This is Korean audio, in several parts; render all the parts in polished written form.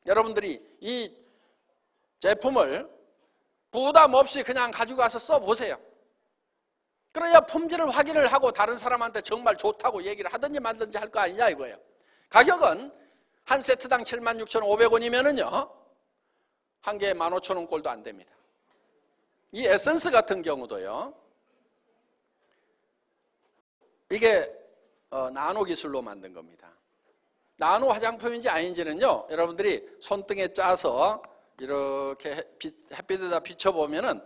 여러분들이 이 제품을 부담 없이 그냥 가지고 가서 써보세요. 그래야 품질을 확인을 하고 다른 사람한테 정말 좋다고 얘기를 하든지 말든지 할 거 아니냐 이거예요. 가격은 한 세트당 76,500원이면은요 한 개에 15,000원 꼴도 안 됩니다. 이 에센스 같은 경우도요, 이게 나노 기술로 만든 겁니다. 나노 화장품인지 아닌지는요, 여러분들이 손등에 짜서 이렇게 햇빛에다 비춰보면은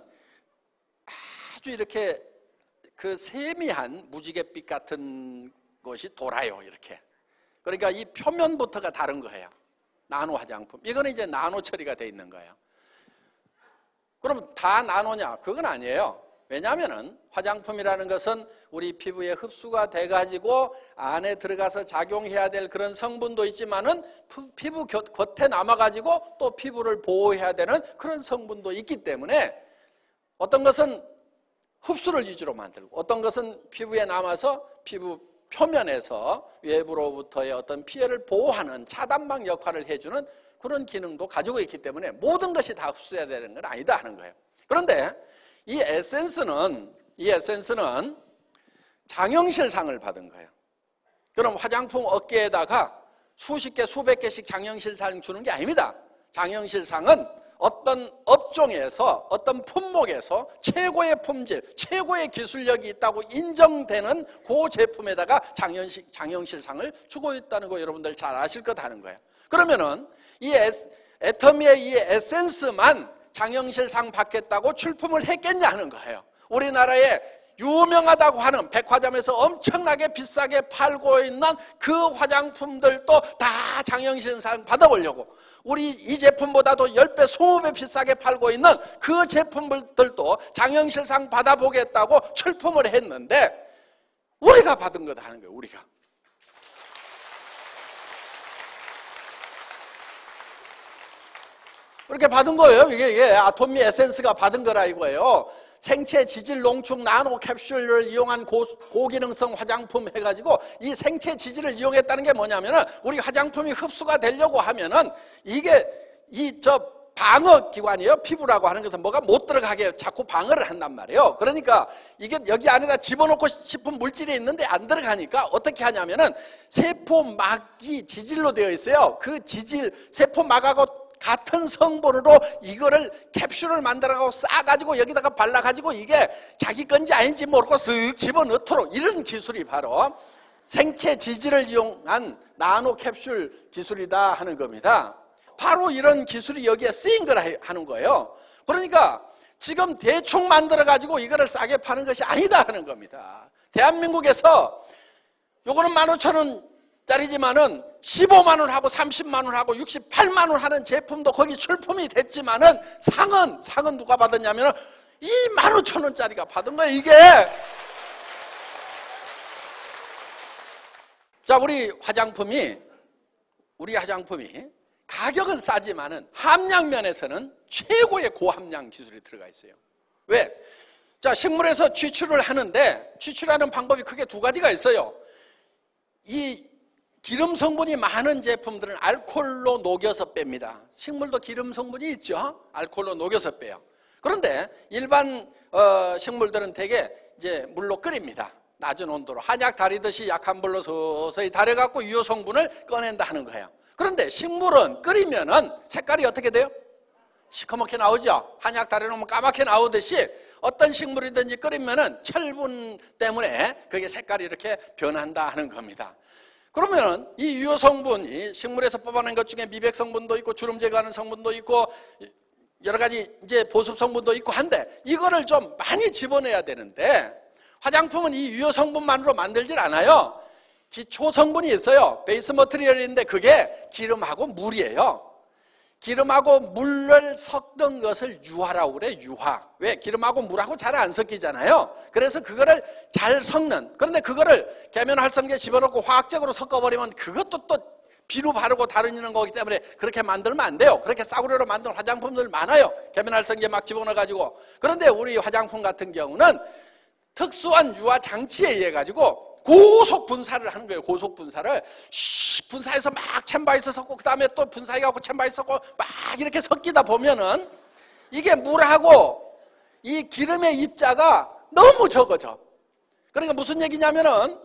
아주 이렇게 그 세미한 무지갯빛 같은 것이 돌아요, 이렇게. 그러니까 이 표면부터가 다른 거예요. 나노 화장품. 이거는 이제 나노 처리가 돼 있는 거예요. 그럼 다 나노냐? 그건 아니에요. 왜냐하면은 화장품이라는 것은 우리 피부에 흡수가 돼가지고 안에 들어가서 작용해야 될 그런 성분도 있지만은 피부 겉에 남아가지고 또 피부를 보호해야 되는 그런 성분도 있기 때문에 어떤 것은 흡수를 위주로 만들고 어떤 것은 피부에 남아서 피부 표면에서 외부로부터의 어떤 피해를 보호하는 차단막 역할을 해주는 그런 기능도 가지고 있기 때문에 모든 것이 다 흡수해야 되는 건 아니다 하는 거예요. 그런데 이 에센스는 장영실상을 받은 거예요. 그럼 화장품 업계에다가 수십 개, 수백 개씩 장영실상 주는 게 아닙니다. 장영실상은 어떤 업종에서 어떤 품목에서 최고의 품질, 최고의 기술력이 있다고 인정되는 그 제품에다가 장영실상을 주고 있다는 거 여러분들 잘 아실 것 하는 거예요. 그러면은 이 애터미의 이 에센스만 장영실상 받겠다고 출품을 했겠냐 하는 거예요. 우리나라에 유명하다고 하는 백화점에서 엄청나게 비싸게 팔고 있는 그 화장품들도 다 장영실상 받아보려고 우리 이 제품보다도 10배, 20배 비싸게 팔고 있는 그 제품들도 장영실상 받아보겠다고 출품을 했는데 우리가 받은 거다 하는 거예요. 우리가. 그렇게 받은 거예요. 이게 아토미 에센스가 받은 거라 이거예요. 생체 지질 농축 나노 캡슐을 이용한 고기능성 화장품 해가지고 이 생체 지질을 이용했다는 게 뭐냐면은 우리 화장품이 흡수가 되려고 하면은 이게 방어 기관이에요. 피부라고 하는 것은 뭐가 못 들어가게 자꾸 방어를 한단 말이에요. 그러니까 이게 여기 안에다 집어넣고 싶은 물질이 있는데 안 들어가니까 어떻게 하냐면은 세포막이 지질로 되어 있어요. 그 지질, 세포막하고 같은 성분으로 이거를 캡슐을 만들어가고 싸가지고 여기다가 발라가지고 이게 자기 건지 아닌지 모르고 쓱 집어넣도록 이런 기술이 바로 생체 지질을 이용한 나노 캡슐 기술이다 하는 겁니다. 바로 이런 기술이 여기에 쓰인 거라 하는 거예요. 그러니까 지금 대충 만들어가지고 이거를 싸게 파는 것이 아니다 하는 겁니다. 대한민국에서 요거는 15,000원짜리지만은 15만 원 하고 30만 원 하고 68만 원 하는 제품도 거기 출품이 됐지만은 상은 누가 받았냐면은 이 15,000원짜리가 받은 거예요, 이게. 자, 우리 화장품이 가격은 싸지만은 함량 면에서는 최고의 고함량 기술이 들어가 있어요. 왜? 자, 식물에서 추출을 하는데 추출하는 방법이 크게 두 가지가 있어요. 이 기름 성분이 많은 제품들은 알코올로 녹여서 뺍니다. 식물도 기름 성분이 있죠. 알코올로 녹여서 빼요. 그런데 일반 식물들은 대개 이제 물로 끓입니다. 낮은 온도로 한약 다리듯이 약한 불로 서서히 다려갖고 유효 성분을 꺼낸다 하는 거예요. 그런데 식물은 끓이면은 색깔이 어떻게 돼요? 시커멓게 나오죠. 한약 다려놓으면 까맣게 나오듯이 어떤 식물이든지 끓이면은 철분 때문에 그게 색깔이 이렇게 변한다 하는 겁니다. 그러면 이 유효 성분이 식물에서 뽑아낸 것 중에 미백 성분도 있고 주름 제거하는 성분도 있고 여러 가지 이제 보습 성분도 있고 한데 이거를 좀 많이 집어내야 되는데 화장품은 이 유효 성분만으로 만들질 않아요. 기초 성분이 있어요. 베이스 머티리얼인데 그게 기름하고 물이에요. 기름하고 물을 섞은 것을 유화라고 그래요. 유화. 왜? 기름하고 물하고 잘 안 섞이잖아요. 그래서 그거를 잘 섞는. 그런데 그거를 계면활성제 집어넣고 화학적으로 섞어버리면 그것도 또 비누 바르고 다루는 거기 때문에 그렇게 만들면 안 돼요. 그렇게 싸구려로 만든 화장품들 많아요. 계면활성제 막 집어넣어가지고. 그런데 우리 화장품 같은 경우는 특수한 유화 장치에 의해 가지고 고속 분사를 하는 거예요. 고속 분사를 분사해서 막 챔바에서 섞고 그 다음에 또 분사해갖고 챔바에서 섞고 막 이렇게 섞이다 보면은 이게 물하고 이 기름의 입자가 너무 적어져. 그러니까 무슨 얘기냐면은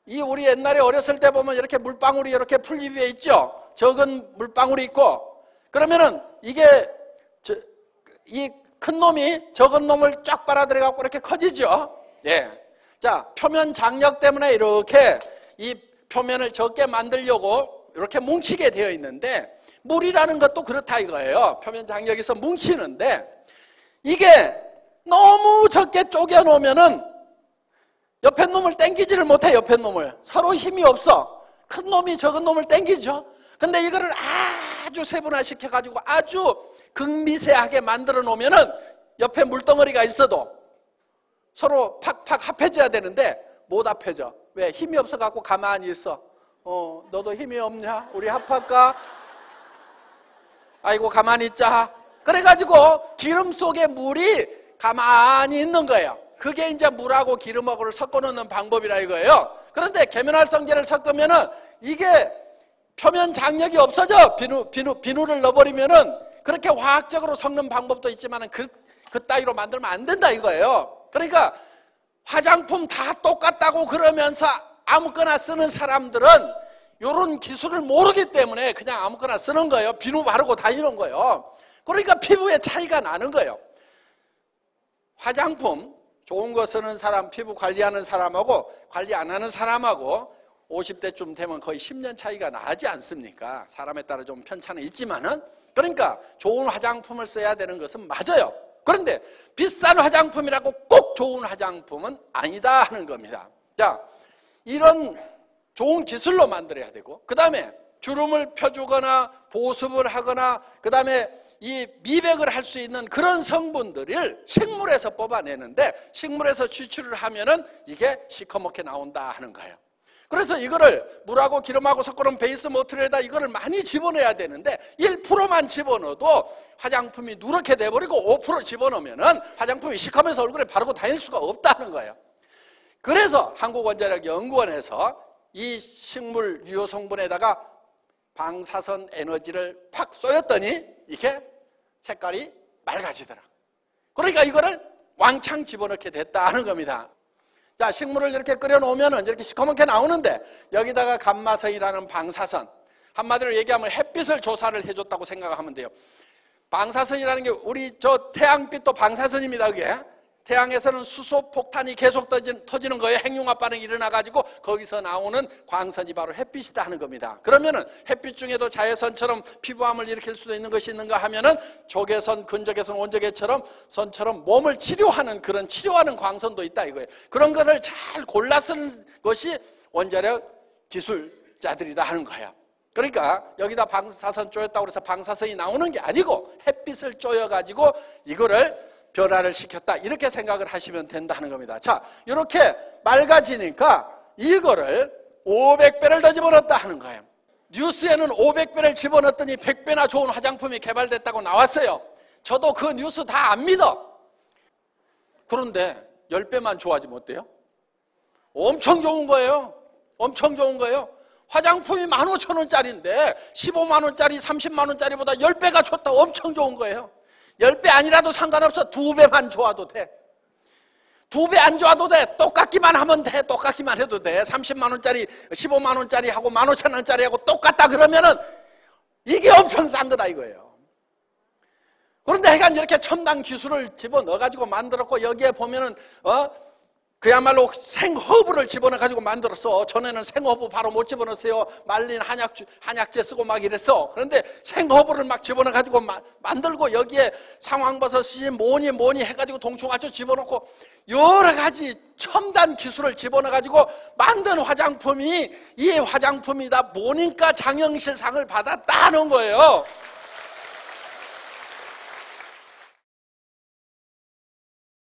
이 우리 옛날에 어렸을 때 보면 이렇게 물방울이 이렇게 풀잎 위에 있죠. 적은 물방울이 있고 그러면은 이게 이 큰 놈이 적은 놈을 쫙 빨아들여 갖고 이렇게 커지죠. 예. 자, 표면 장력 때문에 이렇게 이 표면을 적게 만들려고 이렇게 뭉치게 되어 있는데 물이라는 것도 그렇다 이거예요. 표면 장력에서 뭉치는데 이게 너무 적게 쪼개 놓으면은 옆에 놈을 당기지를 못해. 옆에 놈을 서로 힘이 없어. 큰 놈이 적은 놈을 당기죠. 근데 이거를 아주 세분화시켜 가지고 아주 극미세하게 만들어 놓으면은 옆에 물덩어리가 있어도 서로 팍팍 합해져야 되는데 못 합해져. 왜? 힘이 없어 갖고 가만히 있어. 너도 힘이 없냐? 우리 합할까? 아이고 가만히 있자. 그래가지고 기름 속에 물이 가만히 있는 거예요. 그게 이제 물하고 기름하고를 섞어 놓는 방법이라 이거예요. 그런데 계면활성제를 섞으면은 이게 표면 장력이 없어져. 비누를 넣어버리면은 그렇게 화학적으로 섞는 방법도 있지만은 그 따위로 만들면 안 된다 이거예요. 그러니까 화장품 다 똑같다고 그러면서 아무거나 쓰는 사람들은 이런 기술을 모르기 때문에 그냥 아무거나 쓰는 거예요. 비누 바르고 다니는 거예요. 그러니까 피부에 차이가 나는 거예요. 화장품 좋은 거 쓰는 사람, 피부 관리하는 사람하고 관리 안 하는 사람하고 50대쯤 되면 거의 10년 차이가 나지 않습니까? 사람에 따라 좀 편차는 있지만은 그러니까 좋은 화장품을 써야 되는 것은 맞아요. 그런데 비싼 화장품이라고 꼭 좋은 화장품은 아니다 하는 겁니다. 자, 이런 좋은 기술로 만들어야 되고 그 다음에 주름을 펴주거나 보습을 하거나 그 다음에 이 미백을 할 수 있는 그런 성분들을 식물에서 뽑아내는데 식물에서 추출을 하면은 이게 시커멓게 나온다 하는 거예요. 그래서 이거를 물하고 기름하고 섞어놓은 베이스 모틀에다 이거를 많이 집어넣어야 되는데 1%만 집어넣어도 화장품이 누렇게 돼버리고 5% 집어넣으면은 화장품이 시커면서 얼굴에 바르고 다닐 수가 없다는 거예요. 그래서 한국원자력연구원에서 이 식물 유효 성분에다가 방사선 에너지를 팍 쏘였더니 이게 색깔이 맑아지더라. 그러니까 이거를 왕창 집어넣게 됐다 하는 겁니다. 자, 식물을 이렇게 끓여놓으면 이렇게 시커멓게 나오는데 여기다가 감마선이라는 방사선, 한마디로 얘기하면 햇빛을 조사를 해줬다고 생각하면 돼요. 방사선이라는 게 우리 저 태양빛도 방사선입니다. 그게 태양에서는 수소 폭탄이 계속 터지는 거예요. 핵융합 반응이 일어나가지고 거기서 나오는 광선이 바로 햇빛이다 하는 겁니다. 그러면은 햇빛 중에도 자외선처럼 피부암을 일으킬 수도 있는 것이 있는가 하면은 적외선, 근적외선, 원적외처럼 선처럼 몸을 치료하는 그런 치료하는 광선도 있다 이거예요. 그런 거를 잘 골라 쓰는 것이 원자력 기술자들이다 하는 거예요. 그러니까 여기다 방사선 쪼였다고 해서 방사선이 나오는 게 아니고 햇빛을 쪼여가지고 이거를 변화를 시켰다 이렇게 생각을 하시면 된다는 겁니다. 자, 이렇게 맑아지니까 이거를 500배를 더 집어넣었다 하는 거예요. 뉴스에는 500배를 집어넣었더니 100배나 좋은 화장품이 개발됐다고 나왔어요. 저도 그 뉴스 다 안 믿어. 그런데 10배만 좋아지면 어때요? 엄청 좋은 거예요. 엄청 좋은 거예요. 화장품이 15,000원짜리인데 15만원짜리, 30만원짜리보다 10배가 좋다. 엄청 좋은 거예요. 10배 아니라도 상관없어. 2배만 좋아도 돼. 2배 안 좋아도 돼. 똑같기만 하면 돼. 똑같기만 해도 돼. 30만원짜리, 15만원짜리 하고 15,000원짜리 하고 똑같다 그러면은 이게 엄청 싼 거다 이거예요. 그런데 하여간 이렇게 첨단 기술을 집어넣어가지고 만들었고 여기에 보면은 그야말로 생허브를 집어넣어가지고 만들었어. 전에는 생허브 바로 못 집어넣었어요. 말린 한약재 쓰고 막 이랬어. 그런데 생허브를 막 집어넣어가지고 만들고 여기에 상황버섯이 뭐니 해가지고 동충하초 집어넣고 여러 가지 첨단 기술을 집어넣어가지고 만든 화장품이 이 화장품이다 보니까 장영실상을 받았다는 거예요.